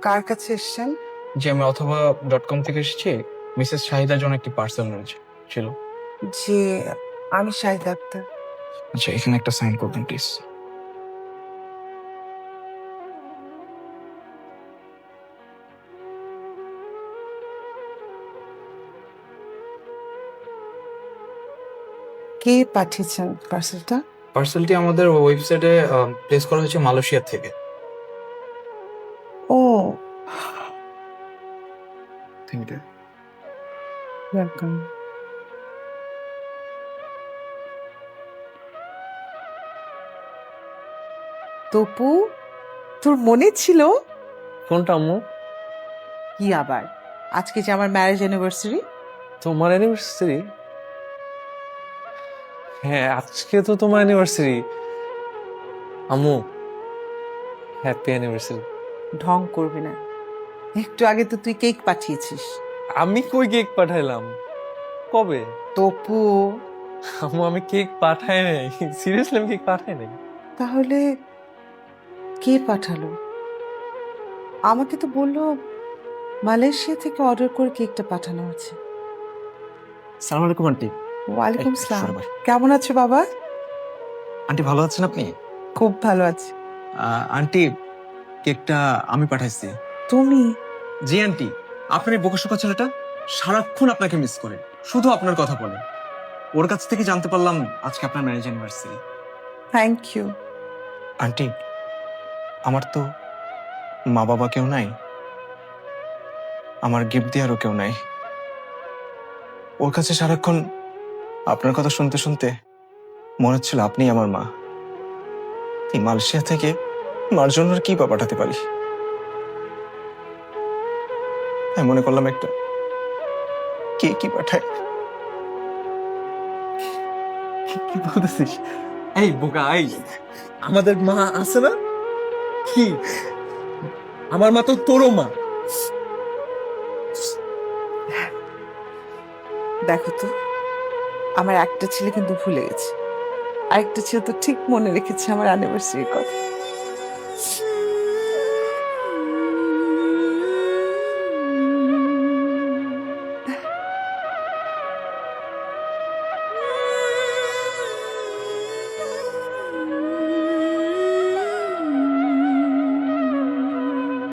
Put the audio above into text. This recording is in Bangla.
কার কাছে এসছেন? যে আমি অথবা.com থেকে এসেছি। মিসেস শাহিদার জন্য একটি পার্সেল রয়েছে ছিল। জি, আমি শাহিদ আক্তার। আচ্ছা, এখানে একটা সাইন করবেন প্লিজ। কে পাঠিয়েছেন পার্সেলটা? পার্সেলটি আমাদের ওয়েবসাইটে প্লেস করা হয়েছে মালয়েশিয়া থেকে। ও, থ্যাংক ইউ। ওয়েলকাম। তপু, তোর মনে ছিল? কোনটা আম্মু? কি আবার, আজকে যে আমার ম্যারেজ অ্যানিভার্সারি। তোমার অ্যানিভার্সারি? হ্যাঁ, আজকে তো তোমার অ্যানিভার্সারি। আম্মু, হ্যাপি অ্যানিভার্সারি। ঢং করবি না, একটু আগে তো তুই কেক পাঠিয়েছিস। আমি কই কেক পাঠাইলাম? কবে? তপু, আম্মু, আমি কেক পাঠাই নাই। সিরিয়াসলি আমি কেক পাঠাই নাই। তাহলে কে পাঠালো? আমাকে তো বললো মালয়েশিয়া থেকে অর্ডার করে কেকটা পাঠানো আছে। সালাম আলাইকুম আন্টি। ওয়ালাইকুম এই, সালাম। সরে বস। কেমন আছো বাবা? আন্টি ভালো আছেন আপনি? খুব ভালো আছি। আন্টি, কেকটা আমি পাঠাইছি। তুমি? জি আন্টি, আপনার এই বোকাশোকা ছেলেটা সারাক্ষণ আপনাকে মিস করে, শুধু আপনার কথা বলে। ওর কাছ থেকে জানতে পারলাম আজকে আপনার marriage anniversary. Thank you. Aunty, আমার তো মা বাবা কেউ নাই, আমার গিফট দেওয়ারও কেউ নাই। ওর কাছে সারাক্ষণ আপনার কথা শুনতে শুনতে মনে হচ্ছিল আপনি আমার মা। এই মালয়েশিয়া থেকে মার জন্য আর কি বা পাঠাতে পারি, তাই মনে করলাম একটা কে কি পাঠায়। কি বলতেছিস? এই বোকা, এই আমাদের মা আছে না? কি, আমার মা তো তোরও মা। দেখো তো, আমার একটা ছেলে কিন্তু ভুলে গেছে, আরেকটা ছেলে তো ঠিক মনে রেখেছে আমার অ্যানিভার্সারির কথা।